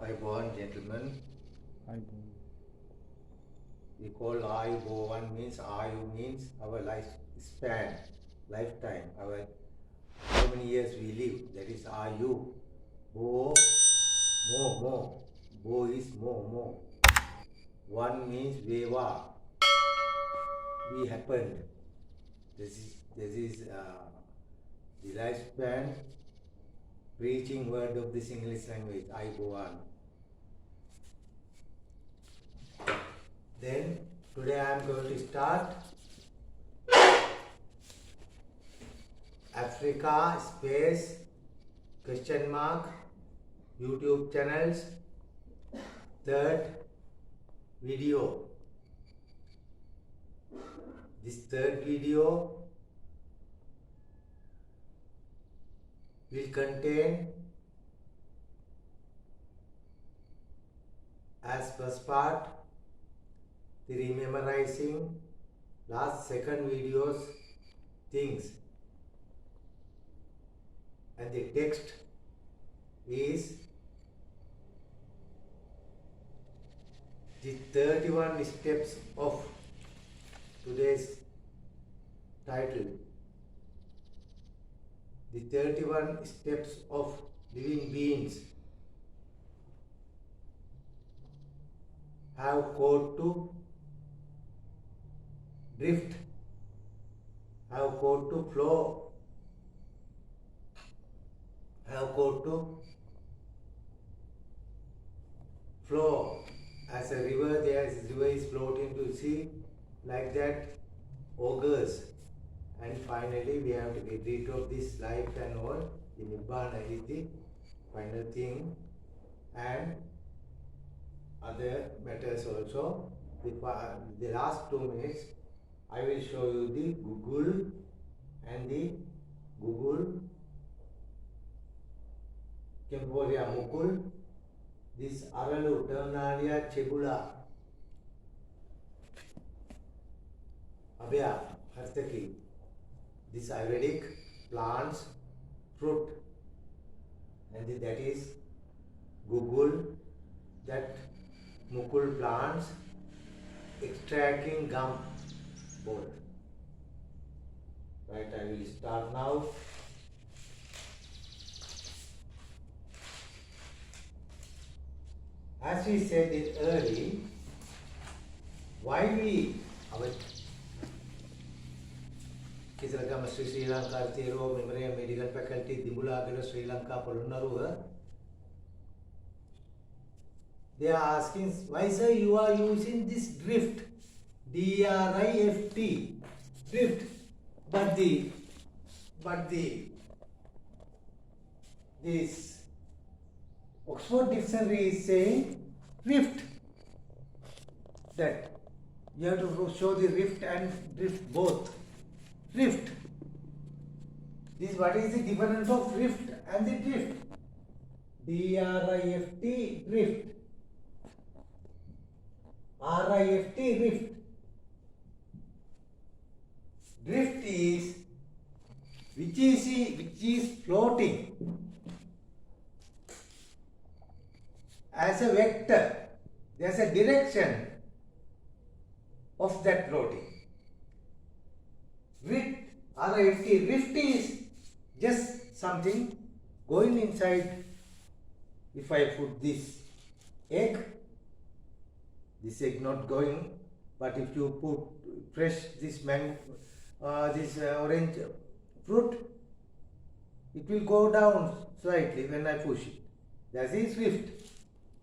Ayubowan, gentlemen. Ayubowan. We call Ayubowan means Ayu means our lifespan, lifetime. How many years we live. That is Ayu. Bo, mo. Bo is mo. One means Veva. We happened. This is the lifespan preaching word of this English language, Ayubowan. Then today I am going to start Africa space question mark YouTube channels third video. This third video will contain as first part the rememorizing last second videos things, and the text is the 31 steps of today's title. The 31 steps of living beings have code to drift, have code to flow, have code to flow. As a river, river is floating to sea, like that, augurs. And finally, we have to get rid of this life and all. The Nibbana is the final thing, and other matters also. The last 2 minutes, I will show you the Google and the Google Cambodia Mukul, this Aralu Ternaria Chebula Abya Hartaki, this Ayurvedic plants, fruit, and that is Google, that Mukul plants extracting gum both. Right, I will start now. As we said it early, why we Kisaragama Sri Lanka Tero Memory and Medical Faculty Dibula Sri Lanka Polunaruha. They are asking, why sir you are using this drift, D-R-I-F-T, drift, but this Oxford Dictionary is saying rift, that you have to show the rift and drift both. Rift. This, what is the difference of rift and the drift? D-R-I-F-T, drift. R-I-F-T, rift. Drift is which is floating as a vector. There is a direction of that floating. Rift, R-I-F-T, rift is just something going inside. If I put this egg not going, but if you put fresh this orange fruit, it will go down slightly when I push it. That is rift.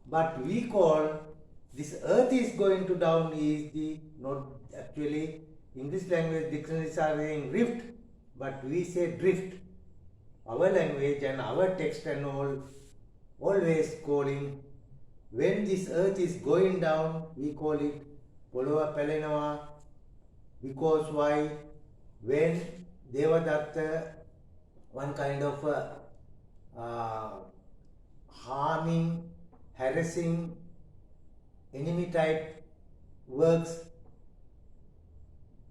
But we call this earth is going to down is the not actually English language dictionaries are saying rift, but we say drift. Our language and our text and all always calling when this earth is going down, we call it Polova Pelinawa, because why? When Devadatta, one kind of harming, harassing, enemy type works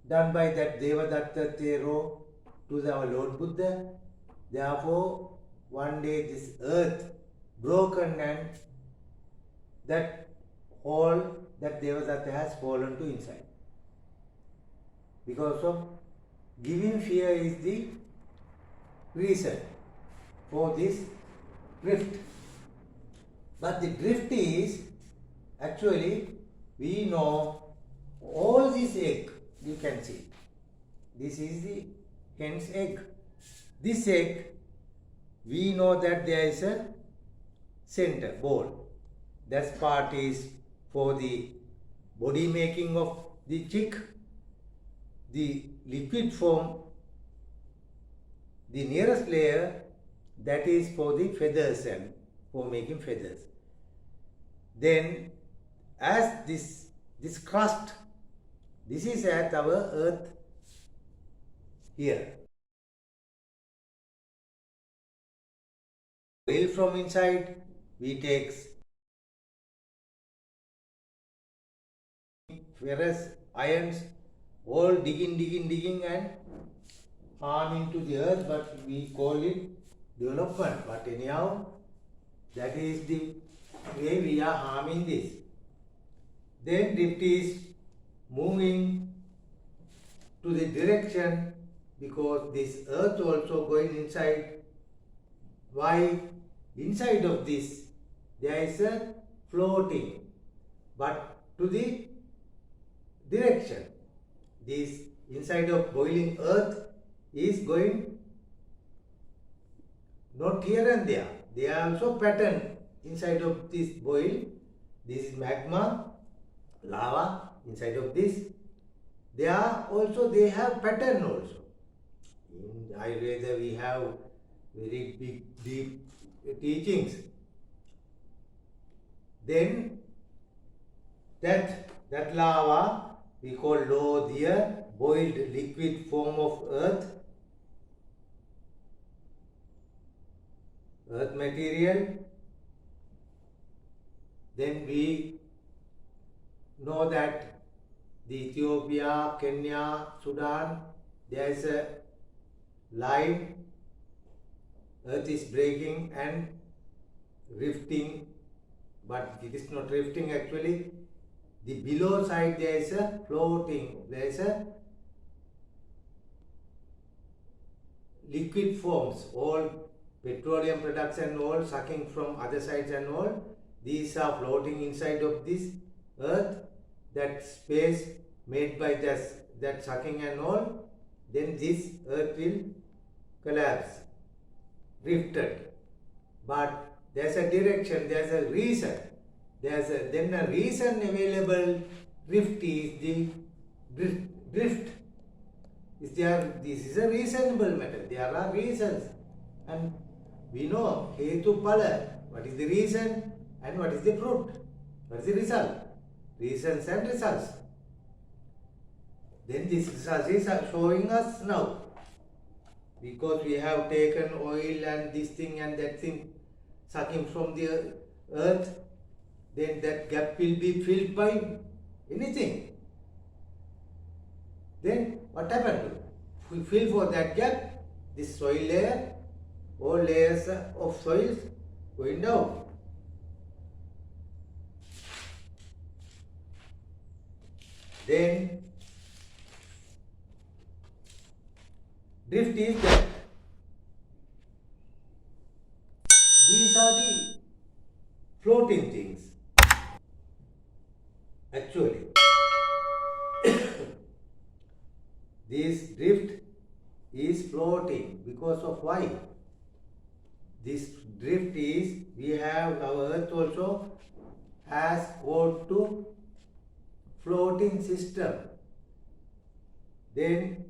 done by that Devadatta Thero to our Lord Buddha. Therefore, one day this earth broken and that hole that Devadatta has fallen to inside. Because of giving fear is the reason for this drift. But the drift is actually, we know all this egg, you can see. This is the hen's egg. This egg, we know that there is a center, ball. That part is for the body making of the chick. The liquid form, the nearest layer, that is for the feathers and for making feathers. Then as this crust, this is at our earth here. Oil from inside, we take ferrous ions, all digging and harming to the earth, but we call it development. But anyhow, that is the way we are harming this. Then drift is moving to the direction, because this earth also going inside. Why? Inside of this there is a floating, but to the direction. This inside of boiling earth is going not here and there. They are also pattern inside of this boil. This is magma, lava inside of this. They have pattern also. In Ayurveda we have very big, deep teachings. Then that lava we call lodhya, boiled liquid form of earth material. Then we know that the Ethiopia, Kenya, Sudan, there is a line, earth is breaking and rifting, but it is not rifting actually. The below side there is a floating, there is a liquid forms, all petroleum products and all sucking from other sides and all. These are floating inside of this earth, that space made by that sucking and all. Then this earth will collapse, drifted. But there's a direction, there's a reason. Then a reason available. Drift is the drift. This is a reasonable matter. There are reasons, and we know hetu phala. What is the reason and what is the fruit? What is the result? Reasons and results. Then this result is showing us now, because we have taken oil and this thing and that thing sucking from the earth. Then that gap will be filled by anything. Then what happened? We fill for that gap, this soil layer, all layers of soils going down. Then drift is that these are the floating things. Actually, this drift is floating because of why? This drift is, we have our earth also has gone to floating system. Then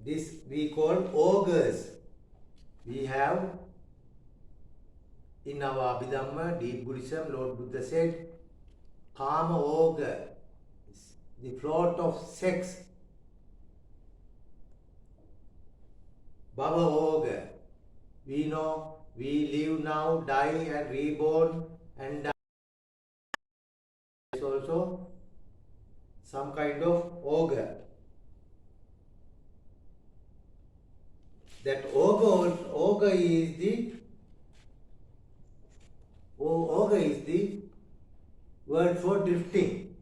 this we call augurs. We have in our Abhidhamma, deep Buddhism, Lord Buddha said, Kama augur, the float of sex. Bhava augur, we know we live now, die and reborn and die. There is also some kind of augur. That augur is the Ogre is the word for drifting.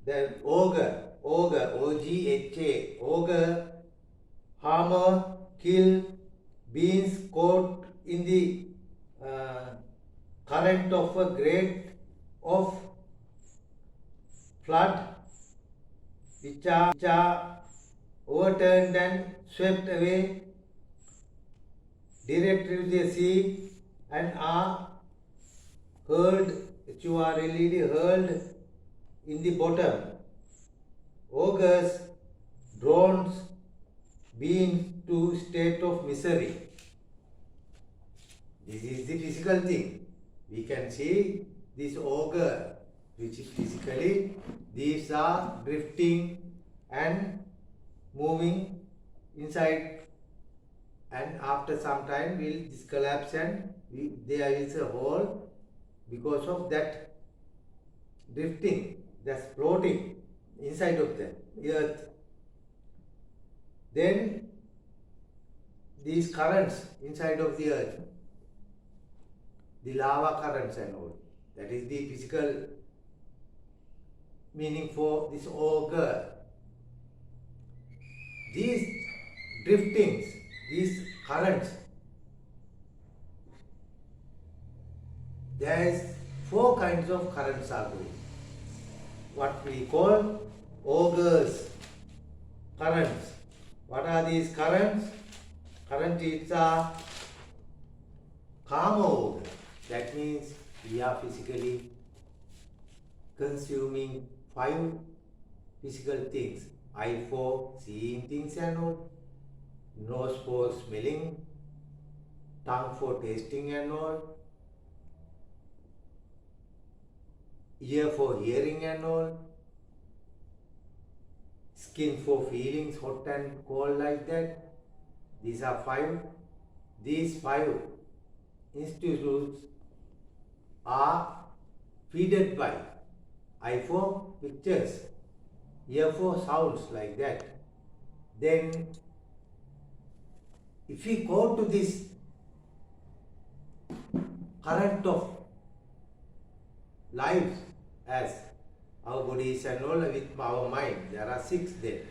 The ogre, O-G-H-A, ogre, hammer, kill, beings caught in the current of a great of flood, which are overturned and swept away directly to the sea and are hurled, H-U-R-L-E-D, hurled in the bottom. Ogres, drones, being to state of misery. This is the physical thing. We can see this ogre, which is physically, these are drifting and moving inside, and after some time this collapse and there is a hole because of that drifting, that's floating inside of the earth. Then these currents inside of the earth, the lava currents and all, that is the physical meaning for this ogre. These driftings, these currents, there is 4 kinds of currents are going. What we call ogres currents. What are these currents? Current is a kama ogre. That means we are physically consuming 5 physical things. Eye for seeing things and all, nose for smelling, tongue for tasting and all, ear for hearing and all, skin for feelings hot and cold like that. These are 5. These 5 institutes are fed by eye for pictures, ear for sounds like that. Then if we go to this current of life as our bodies and all with our mind, there are 6 there.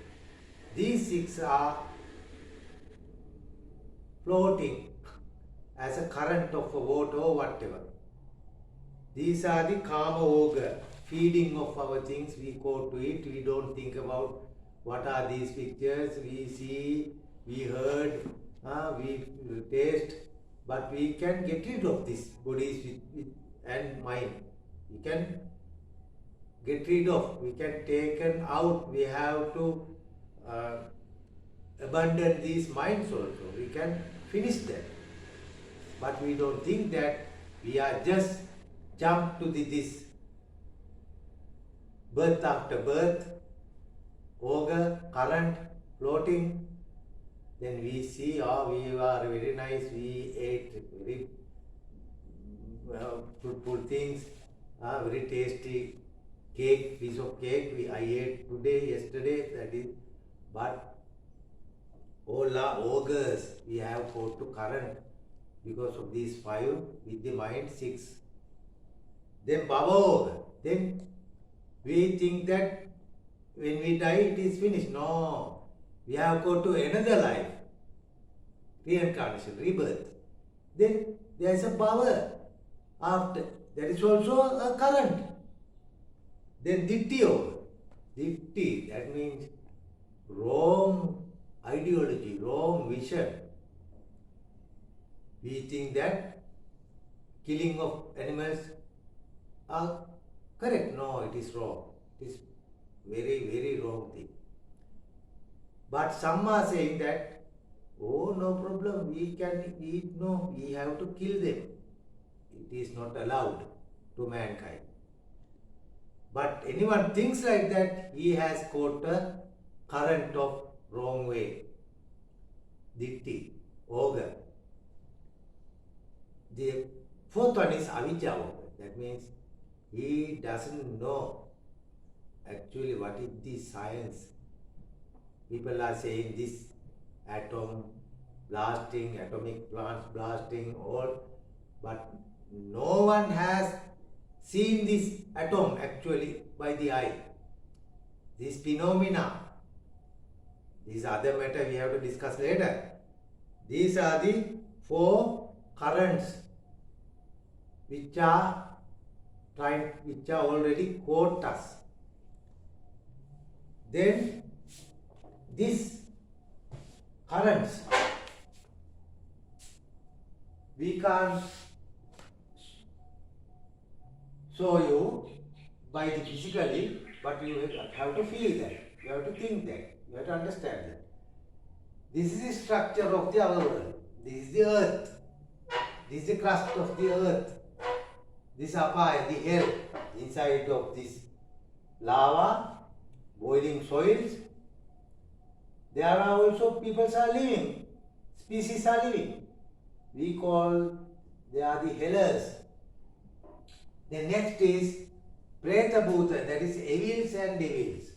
These 6 are floating as a current of a water or whatever. These are the kama ogre, feeding of our things. We go to it, we don't think about what are these pictures, we see, we heard, we taste, but we can get rid of this bodies and mind. We can get rid of, we can take out, we have to abandon these minds also. We can finish that. But we don't think that we are just jump to this birth after birth, ogre, current, floating. Then we see, oh, we are very nice, we ate very fruitful things, very tasty cake, piece of cake I ate today, yesterday, that is. But all are ogres, we have got to current because of these 5 with the mind 6. Then Baba ogre, then we think that when we die it is finished. No, we have got to another life, reincarnation, rebirth. Then there is a power after, that is also a current. Then Ditti ogre, Ditti, that means wrong ideology, wrong vision. We think that killing of animals are correct. No, it is wrong. It is very, very wrong thing. But some are saying that, oh, no problem, we can eat, no, we have to kill them. It is not allowed to mankind. But anyone thinks like that, he has caught a current of wrong way. Ditti, ogre. The 4th one is avijja ogre. That means he doesn't know actually what is the science. People are saying this atom, blasting, atomic plants blasting, all, but no one has seen this atom actually by the eye. This phenomena, these other matter we have to discuss later. These are the four currents which are already caught us. Then these currents we can't show you by the physically, but you have to feel that, you have to think that, you have to understand that. This is the structure of our world. This is the earth. This is the crust of the earth. This apaya, the hell, inside of this lava, boiling soils. There are also people are living, species are living. We call, they are the hellers. The next is Preta Bhuta, that is evils and devils.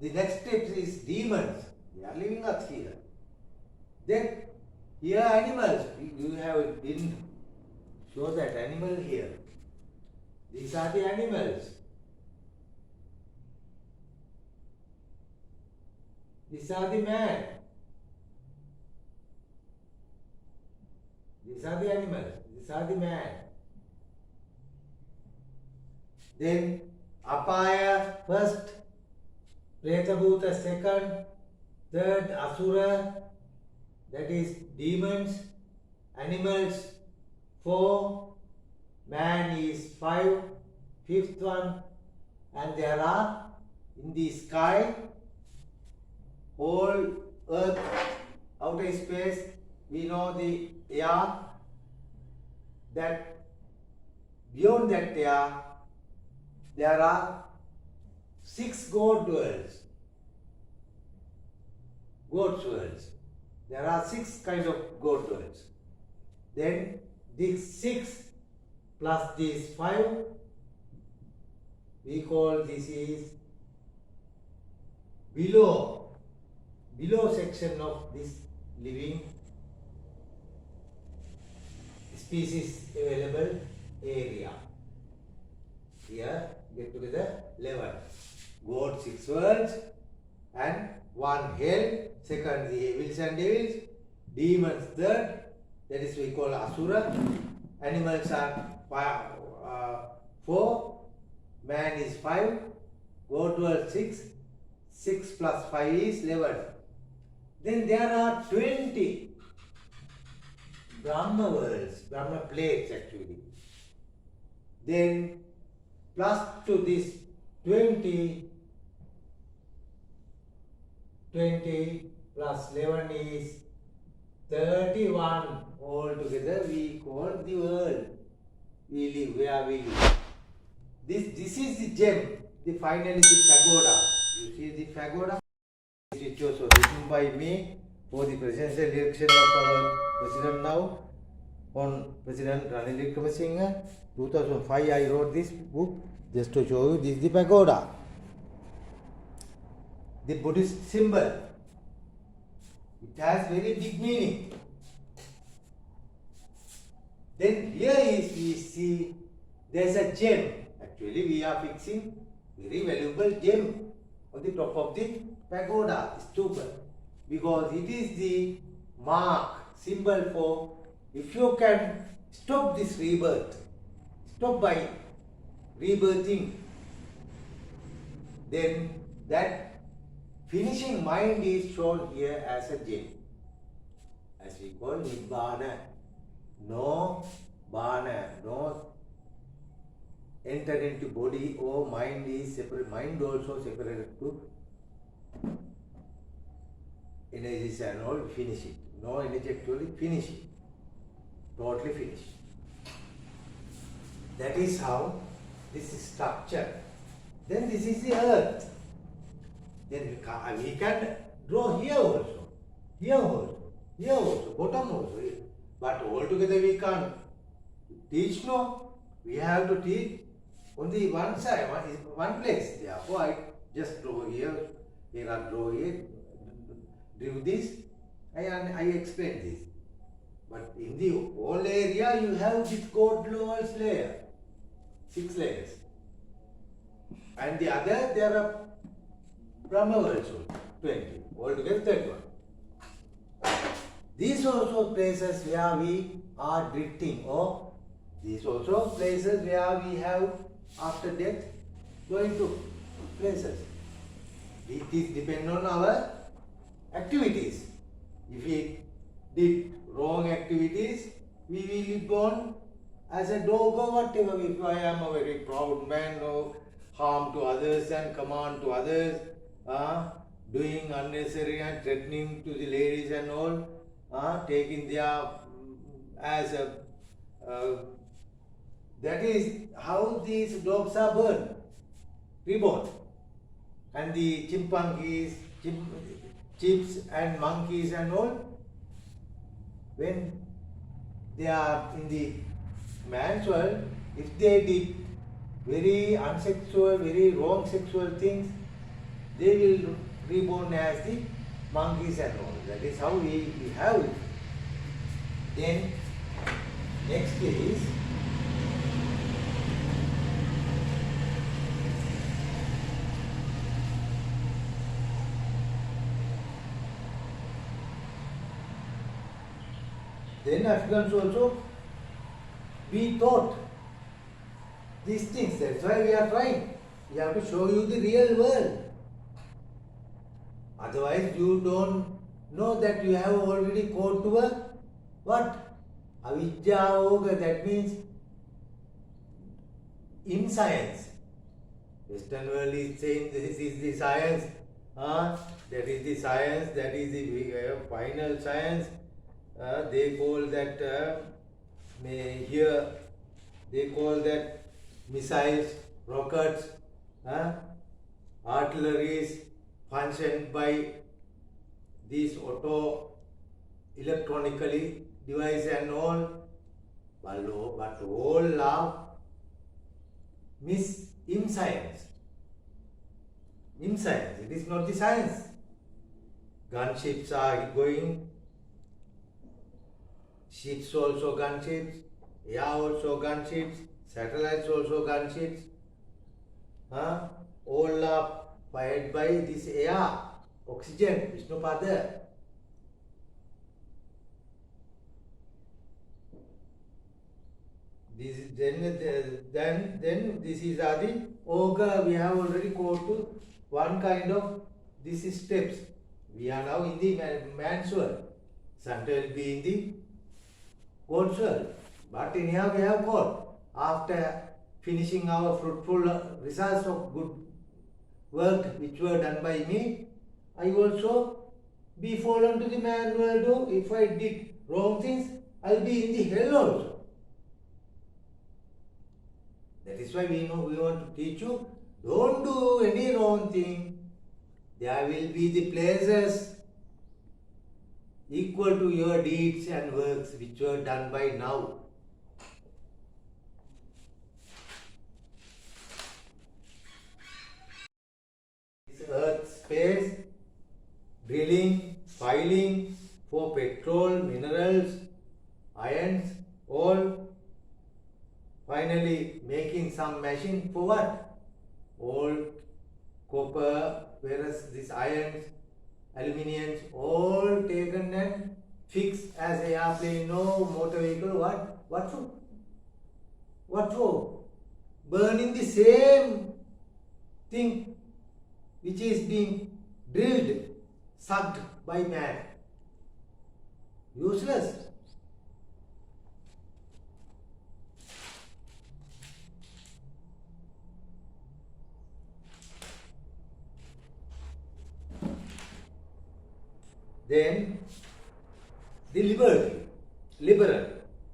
The next step is demons. They are living up here. Then here animals. You have been show that animal here. These are the animals. These are the man. These are the animals. These are the man. Then Apaya first, Preta Bhuta second, third Asura, that is demons, animals 4, man is 5, fifth one, and there are in the sky, whole earth, outer space, we know the air, that beyond that air, there are 6 god worlds. God's worlds. There are 6 kinds of god worlds. Then these 6 plus these 5, we call this is below section of this living species available area. Here get together 11. God 6 worlds and 1 hell, second the evils and devils, demons third, that is we call Asura, animals are 4, man is 5, God world 6, 6 plus 5 is 11. Then there are 20 Brahma worlds, Brahma plates actually. Then plus to this 20 plus 11 is 31. All together we call the world. We live where we live. This is the gem, finally the pagoda. You see the pagoda? Which was written by me for the presidential election of our president now, on President Ranil Wickremesinghe. 2005 I wrote this book just to show you. This is the pagoda, the Buddhist symbol. It has very big meaning. Then here is we see there is a gem. Actually we are fixing very valuable gem on the top of the pagoda, stupa, because it is the mark, symbol for, if you can stop this rebirth, stop by rebirthing, then that finishing mind is shown here as a gem, as we call Nibbana. No bana, no enter into body or mind is separate, mind also separated to energies and all, finish it. No energy actually finish it, totally finish. That is how this is structured. Then this is the earth. Then we can draw here also, here also, here also, bottom also. But altogether we can't teach, no. We have to teach only one side, one place. Therefore I just draw here, draw here, do this, I explained this. But in the whole area, you have this gold lowers layer, 6 layers. And the other, there are Brahma also, 20. Altogether 31. These also places where we are drifting, or these also places where we have after death going to places. It is depend on our activities. If we did wrong activities, we will be born as a dog or whatever. If I am a very proud man, no harm to others and command to others, doing unnecessary and threatening to the ladies and all, taking their as a that is how these dogs are born, reborn. And the chimpanzees, chimps and monkeys and all, when they are in the man's world, if they did very unsexual, very wrong sexual things, they will reborn as the monkeys and all. That is how we have it. Then next is then Africans also, we taught these things. That's why we are trying. We have to show you the real world. Otherwise, you don't know that you have already caught to a what? Avidya Yoga, that means in science. Western world is saying this is the science. That is the science, that is the final science. They call that here they call that missiles, rockets, artilleries functioned by these auto electronically device and all. But all love miss in science. In science, it is not the science. Gunships are going. Ships also gunships, air also gunships, satellites also gunships. All are fired by this air, oxygen, Vishnupada. This is then this is the Oga. We have already called to one kind of these steps. We are now in the man's world. Santa will be in the God's world. But anyhow we have got, after finishing our fruitful results of good work which were done by me, I also be fallen to the man world. If I did wrong things, I'll be in the hell also. That is why we want to teach you, don't do any wrong thing. There will be the places equal to your deeds and works which were done by now. This earth space, drilling, filing for petrol, minerals, irons, all. Finally making some machine for what? All copper, whereas these irons, aluminiums, all taken and fixed as a airplane, no motor vehicle. What for? What for? Burning the same thing which is being drilled, sucked by man. Useless. Then the liberal.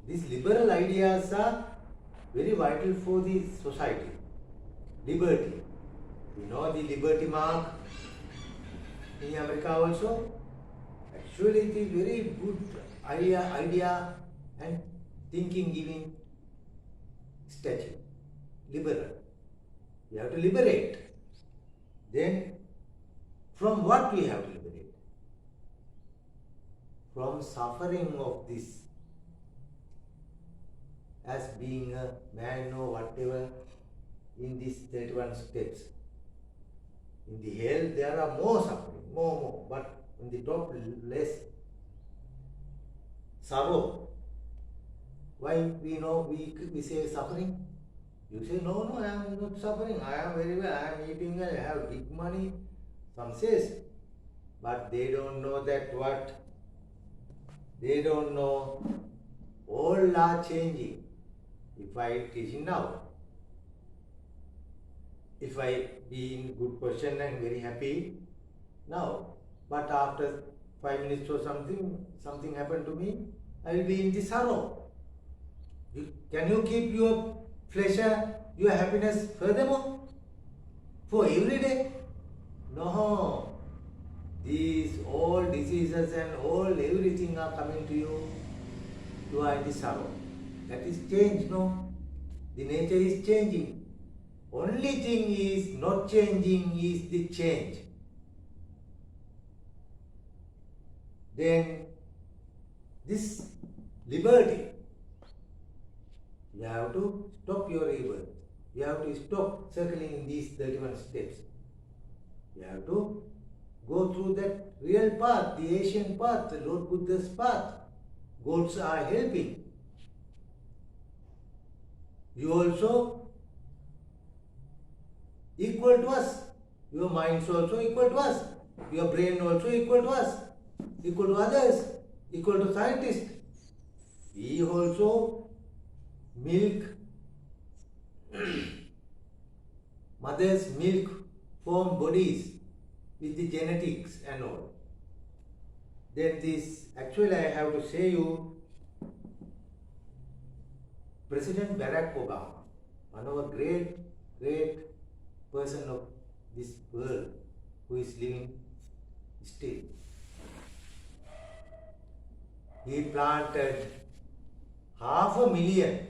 These liberal ideas are very vital for the society. Liberty. You know the liberty mark in America also? Actually it is very good idea and thinking giving statue. Liberal. We have to liberate. Then from what we have to liberate? from suffering of this as being a man or whatever in these 31 steps. In the hell there are more suffering, more, but on the top less sorrow. Why we know we say suffering? You say, no, I am not suffering, I am very well, I am eating well, I have big money. Some says, but they don't know that what? They don't know all are changing. If I teaching now, if I be in good position and very happy now, but after 5 minutes or something happened to me, I will be in the sorrow. Can you keep your pleasure, your happiness furthermore for every day? No. These all diseases and all everything are coming to you. You are in the sorrow. That is change, no? The nature is changing. Only thing is not changing is the change. Then this liberty, you have to stop your rebirth. You have to stop circling in these 31 steps. You have to go through that real path, the ancient path, the Lord Buddha's path. Gods are helping. You also equal to us. Your mind is also equal to us. Your brain also equal to us. Equal to others. Equal to scientists. We also milk, mother's milk form bodies with the genetics and all. Then this, actually I have to say you, President Barack Obama, one of a great person of this world who is living still. He planted 500,000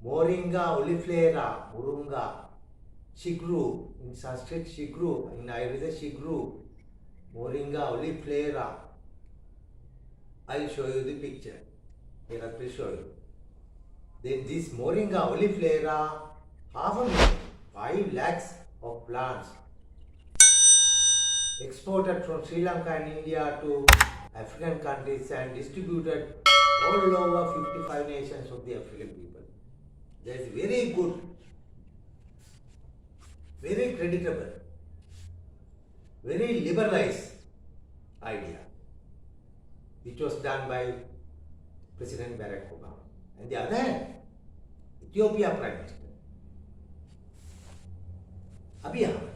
Moringa oleifera, Murunga, Shigru, in Sanskrit Shigru, in Ayurveda Shigru, Moringa oleifera. I'll show you the picture. Let me show you. Then this Moringa oleifera, 500,000, 5 lakhs of plants exported from Sri Lanka and India to African countries and distributed all over 55 nations of the African people. That is very good, very creditable, very liberalized idea, which was done by President Barack Obama. On the other hand, Ethiopia Prime Minister Abiy Ahmed,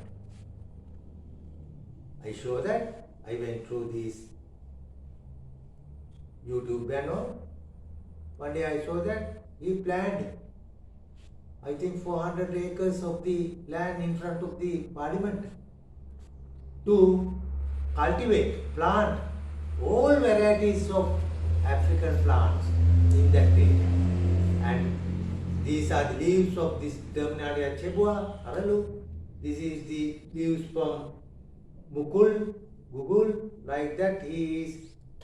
I show that I went through this YouTube and all. One day I saw that he planned, I think 400 acres of the land in front of the parliament to cultivate, plant all varieties of African plants in that area. And these are the leaves of this Terminalia chebua, aralu. This is the leaves from Mukul, Gugul, like that. He is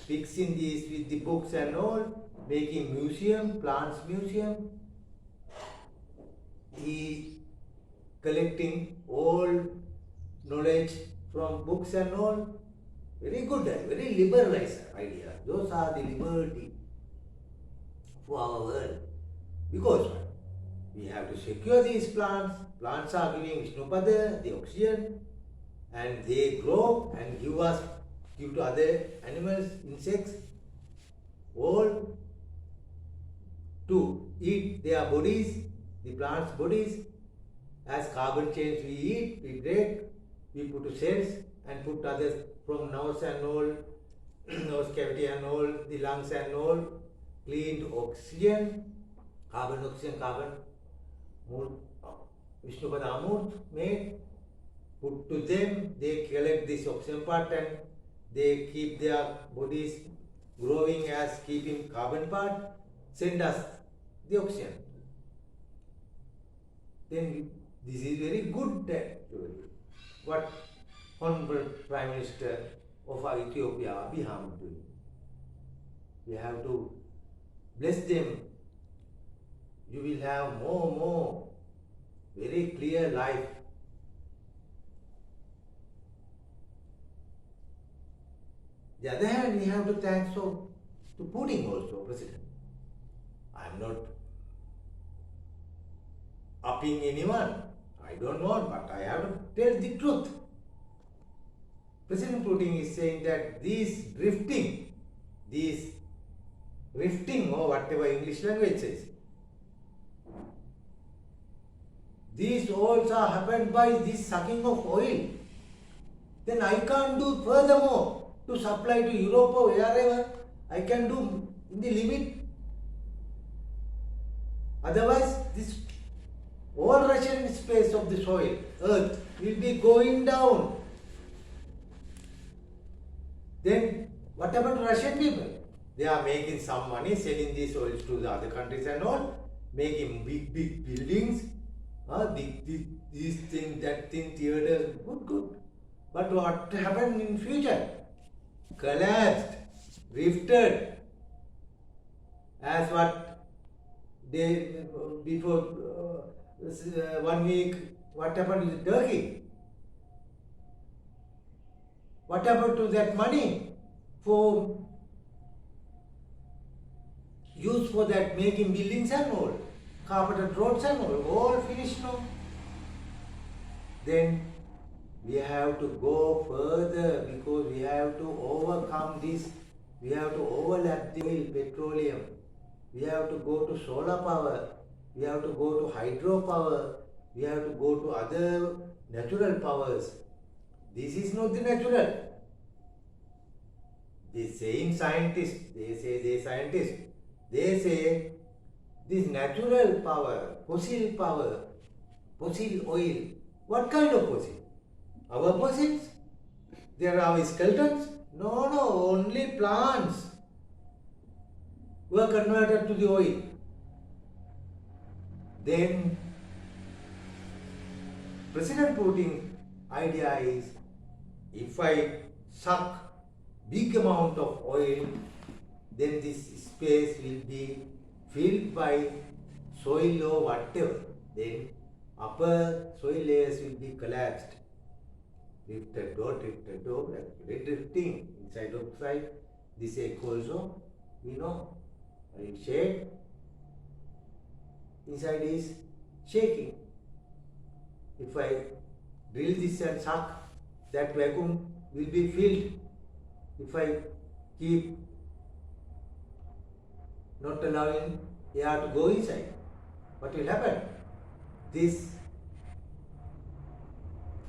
fixing these with the books and all, making museum, plants museum. He collecting all knowledge from books and all. Very good, very liberalized idea. Those are the liberty for our world. Because we have to secure these plants. Plants are giving Vishnupada, the oxygen, and they grow and give to other animals, insects, all to eat their bodies, the plants' bodies. As carbon chains we eat, we break, we put to cells and put others from nose and all, nose cavity and all, the lungs and all, cleaned oxygen, carbon, Vishnupada Amurt made, put to them, they collect this oxygen part and they keep their bodies growing as keeping carbon part, send us the oxygen. Then this is very good actually. What Honorable Prime Minister of Ethiopia, Abiy Ahmed, doing. We have to bless them. You will have more very clear life. The other hand, we have to thank to Putin also, President. I am not upping anyone. I don't want, but I have to tell the truth. President Putin is saying that these rifting or whatever English language says, these all are happened by this sucking of oil. Then I can't do furthermore to supply to Europe or wherever. I can do in the limit. Otherwise, this all Russian space of the soil, earth, will be going down. Then what about Russian people? They are making some money selling these oils to the other countries and all, making big buildings, these things, that thing, theaters, good. But what happened in future? Collapsed, rifted, as what they before 1 week. What happened in Turkey? What happened to that money for use for that making buildings and all, carpeted roads and all finished now. Then we have to go further because we have to overcome this. We have to overlap the oil, petroleum. We have to go to solar power. We have to go to hydropower. We have to go to other natural powers. This is not the natural. The same scientists, they say this natural power, fossil oil. What kind of fossil? Our fossils? There are our skeletons? No, only plants were converted to the oil. Then President Putin's idea is, if I suck big amount of oil, then this space will be filled by soil or whatever. Then upper soil layers will be collapsed. Drifted door, like drifting inside outside. This egg also, in shade. Inside is shaking. If I drill this and suck, that vacuum will be filled. If I keep not allowing air to go inside, what will happen? This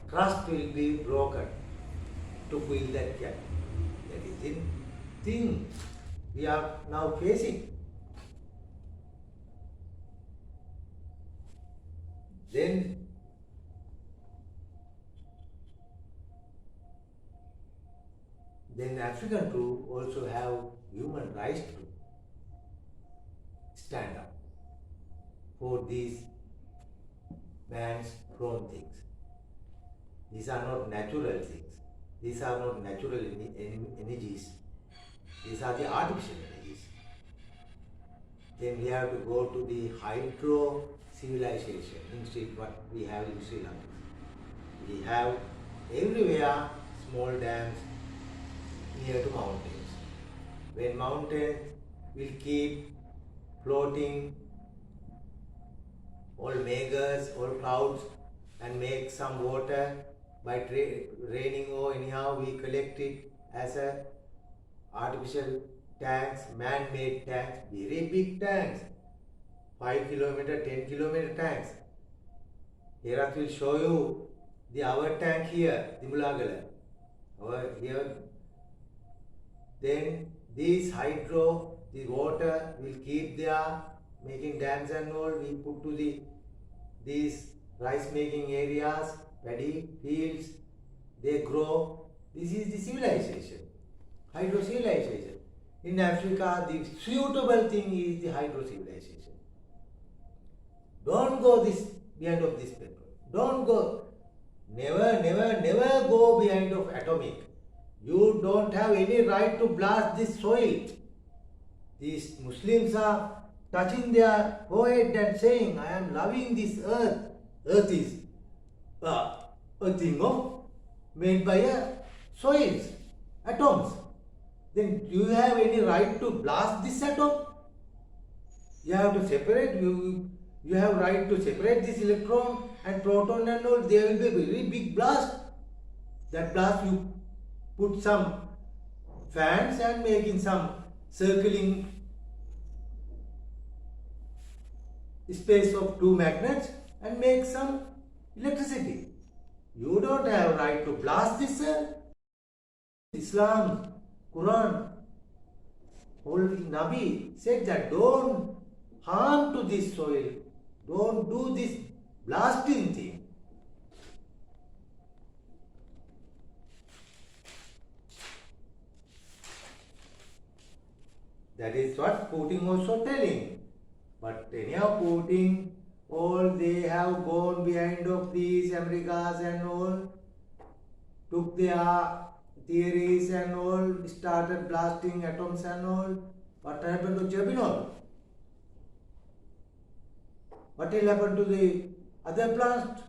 crust will be broken to fill that gap. That is the thing we are now facing. Then African group also have human rights to stand up for these man's thrown things. These are not natural things. These are not natural energies. These are the artificial energies. Then we have to go to the hydro civilization instead what we have in Sri Lanka. We have everywhere small dams near to mountains. When mountains will keep floating all megas, all clouds, and make some water by raining or anyhow we collect it as a artificial tanks, man-made tanks, very big tanks, 5 kilometer, 10 kilometer tanks. Herath will show you our tank here, Dimulagala. Here. Then this hydro, the water will keep there, making dams and all. We put to these rice making areas, paddy fields, they grow. This is the civilization, hydro civilization. In Africa, the suitable thing is the hydro civilization. Don't go behind of this petrol. Don't go. Never go behind of atomic. You don't have any right to blast this soil. these Muslims are touching their forehead and saying, I am loving this earth. Earth is a thing of made by soils, atoms. Then do you have any right to blast this atom? You have to separate, you have right to separate this electron and proton and all. There will be a very big blast. That blast you put some fans and making some circling space of two magnets and make some electricity. You don't have right to blast this cell. Islam, Quran, Holy Nabi said that don't harm to this soil. Don't do this blasting thing. That is what Putin also telling. But anyhow, Putin, all they have gone behind of these Americas and all, took their theories and all, started blasting atoms and all. What happened to Chernobyl? What will happen to the other plants?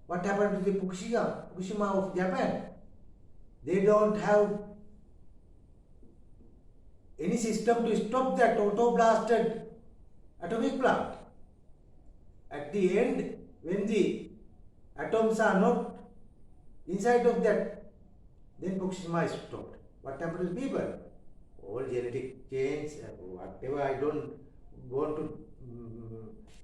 What happened to the Fukushima of Japan? They don't have any system to stop that auto-blasted atomic plant. At the end, when the atoms are not inside of that, then Fukushima is stopped. What happened to the people? All genetic change, whatever. I don't want to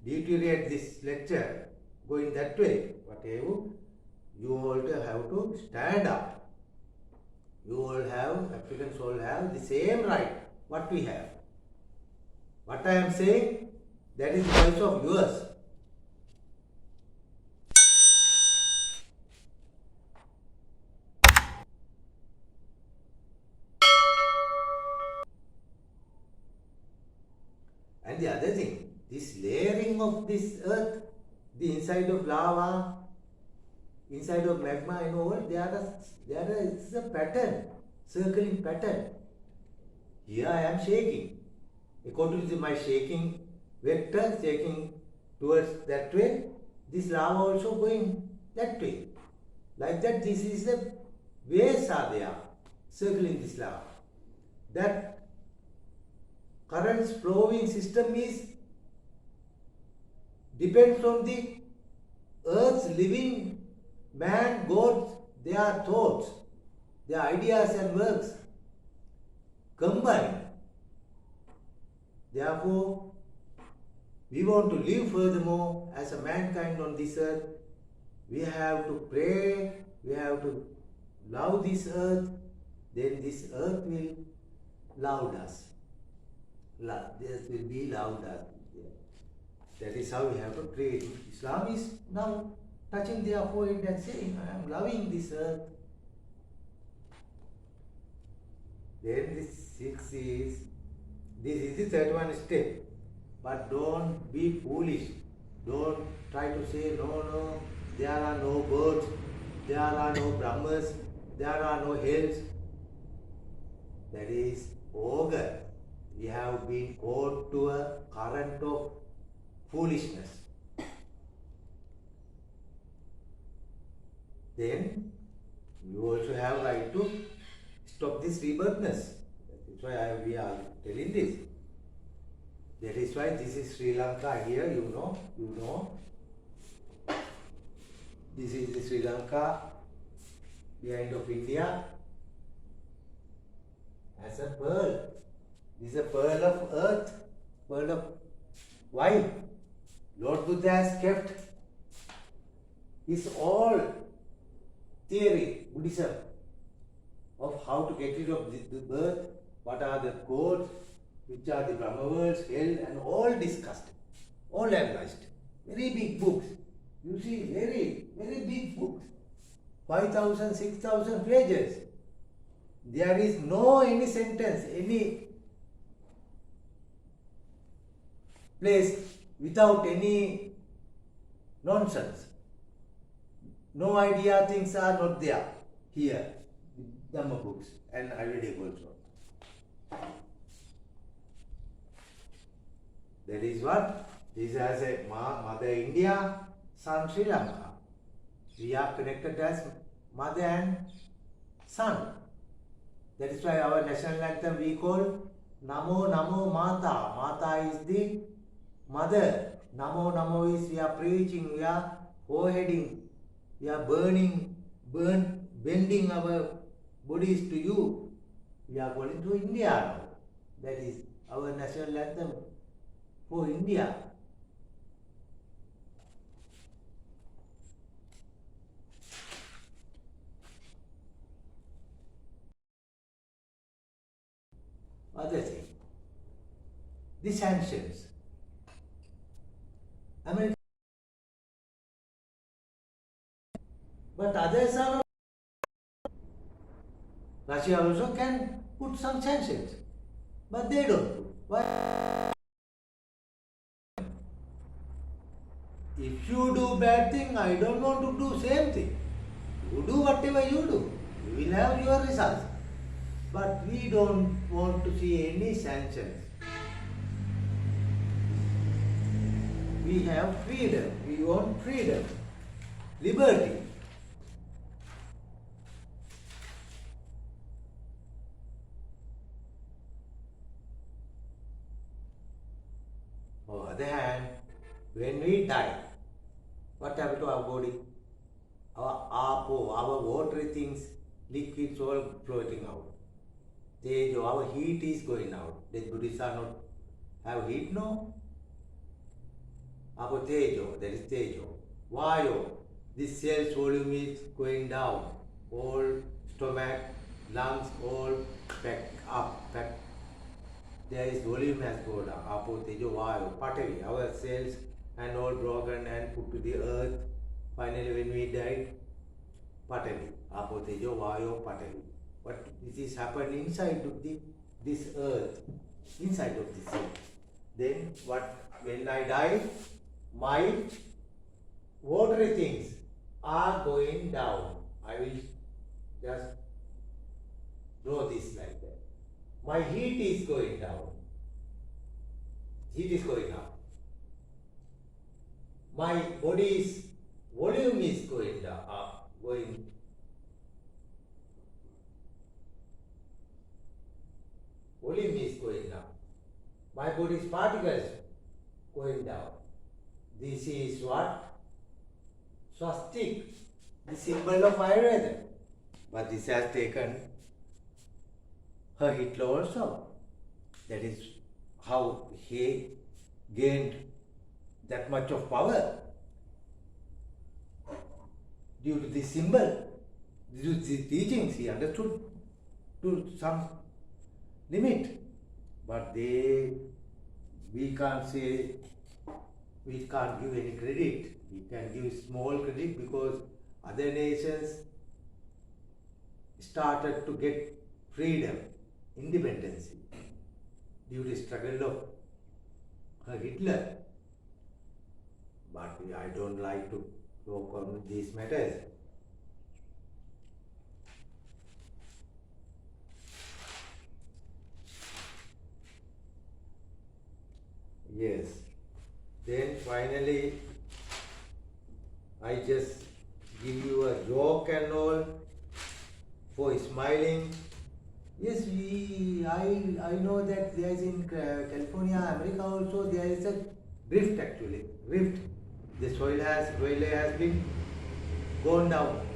deteriorate this lecture going that way. Whatever, you all have to stand up. You all have, Africans all have the same right what we have. What I am saying, that is the voice of yours. And the other thing, this layering of this earth, the inside of lava, inside of magma and all, it's a pattern, circling pattern. Here I am shaking. According to my shaking vector, shaking towards that way, this lava also going that way. Like that, this is the waves are there, circling this lava. That currents flowing system is depends on the earth's living man, gods, their thoughts, their ideas and works combined. Therefore, we want to live furthermore as a mankind on this earth. We have to pray, we have to love this earth, then this earth will love us. This will be loved us. That is how we have to pray. Islam is now touching their forehead and saying, I am loving this earth. Then this is the third one step. But don't be foolish. Don't try to say, no, there are no birds, there are no Brahmas, there are no hells. That is ogre. We have been caught to a current of foolishness. Then you also have right to stop this rebirthness. That's why we are telling this. That is why this is Sri Lanka here, you know. This is the Sri Lanka behind of India as a pearl. This is a pearl of earth, pearl of why? Lord Buddha has kept his all theory, Buddhism, of how to get rid of the birth, what are the codes, which are the Brahma worlds, hell, and all discussed, all analyzed. Very big books. You see, very, very big books. 5,000, 6,000 pages. There is no any sentence, any place without any nonsense. No idea things are not there here. Dhamma books and Ayurvedic also. That is what? This has a Mother India, Son Sri Lanka. We are connected as mother and son. That is why our national anthem we call Namo Namo Mata. Mata is the mother. Namo Namo is we are preaching, we are foreheading, we are bending our bodies to you. We are going to India now. That is our national anthem for India. Other thing, the sanctions. America, but others are not. Russia also can put some sanctions, but they don't put. Why? If you do bad thing, I don't want to do same thing. You do whatever you do, you will have your results. But we don't want to see any sanctions. We have freedom. We want freedom, liberty. On the other hand, when we die, what happens to our body? Our watery things, liquids all floating out. Our heat is going out. Dead bodies are not have heat, no? Our tejo, that is tejo. Vayo, this cell's volume is going down. All stomach, lungs, all back up, back. There is volume has gone down. Apo tejo vayo, patavi. Our cells and all broken and put to the earth. Finally, when we died, patavi. Apo tejo vayo, patavi. But this is happening inside of this earth, inside of this earth. Then what? When I die, my watery things are going down. I will just draw this like that. My heat is going down. Heat is going up. My body's volume is going down, going. Volume is going down. My body's particles going down. This is what? Swastik, the symbol of Ayurveda. But this has taken her Hitler also. That is how he gained that much of power. Due to this symbol, due to these teachings, he understood to some limit. But we can't say, we can't give any credit. We can give small credit because other nations started to get freedom, independence due to struggle of Hitler. But I don't like to talk on these matters. Yes. Then finally, I just give you a joke and all for smiling. Yes, I know that there is in California, America also, there is a rift actually. Rift. The soil has been gone down.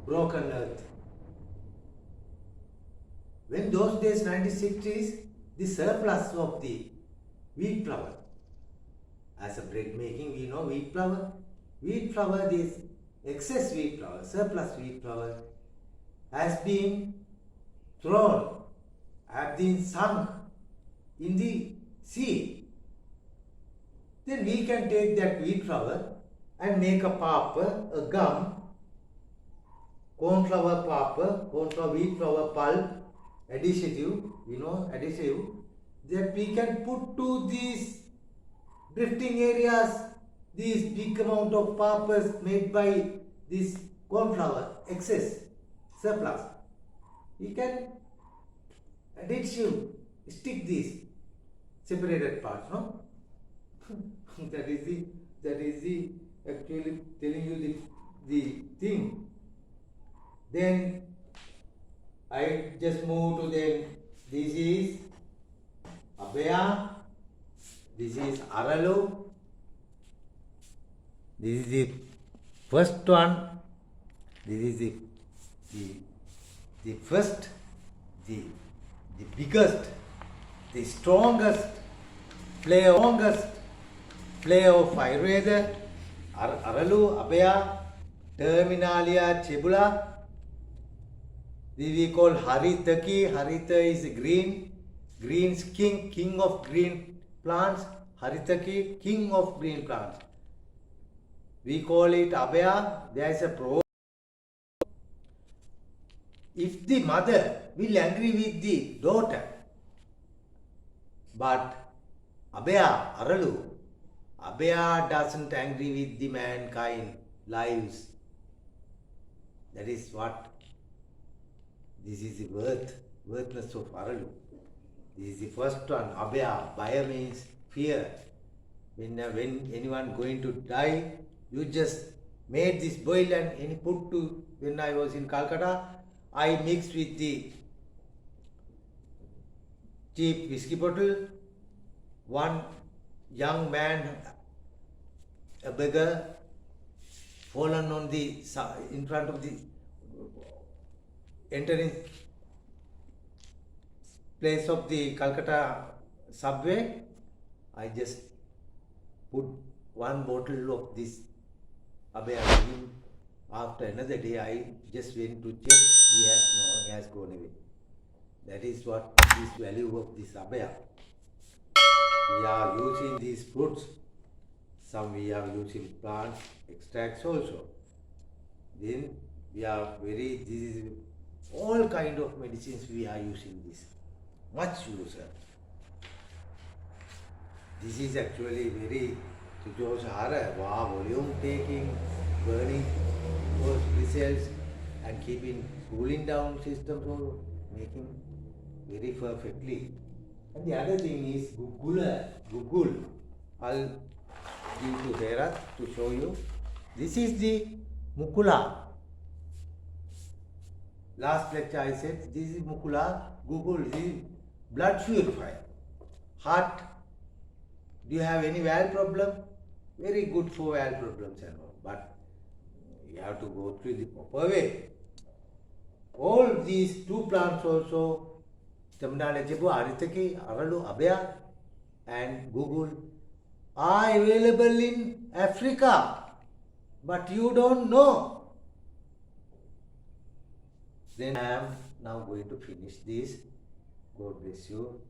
Broken earth. When those days, 1960s, the surplus of the wheat flour. As a bread making, we know wheat flour. Wheat flour, this excess wheat flour, surplus wheat flour, has been thrown, have been sunk in the sea. Then we can take that wheat flour and make a paper, a gum, corn flour paper, corn flour, wheat flour pulp, adhesive, adhesive, that we can put to these drifting areas, these big amount of papers made by this corn flour, excess, surplus. We can adhesive, stick this separated parts, no? that is the actually telling you the thing. Then I just move to the, this is Abhaya, this is Aralu, this is the first one, this is the first, the biggest, the strongest player of Ayurveda, Aralu, Abhaya, Terminalia, Chebula. This we call Haritaki. Harita is green, green's king of green plants. Haritaki, king of green plants. We call it Abhaya. There is a pro. If the mother will agree with the daughter, but Abhaya, Aralu, Abhaya doesn't agree with the mankind lives. That is what, this is the worthless of Aralu. This is the first one, Abhaya. Bhaya means fear. When anyone going to die, you just made this boil and put to, when I was in Calcutta, I mixed with the cheap whiskey bottle. One young man, a beggar, fallen on the, in front of the entering place of the Calcutta subway. I just put one bottle of this Abhaya to him. After another day, I just went to check. He has gone away. That is what is value of this Abhaya. We are using these fruits. Some we are using plant extracts also. Then we are this is all kind of medicines we are using this. Much user. This is actually very Sujosahara, volume taking, burning those results and keeping cooling down systems or making very perfectly. And the other thing is Gugul. I'll give to Herath to show you. This is the Mukula. Last lecture I said this is Mukula. Gugul, this is blood purifier. Heart. Do you have any valve problem? Very good for valve problems and all. But you have to go through the proper way. All these two plants also, Tamil Nadu, Haritaki, Aralu, Abhaya and Gugul, are available in Africa. But you don't know. Then I am now going to finish this. God bless you.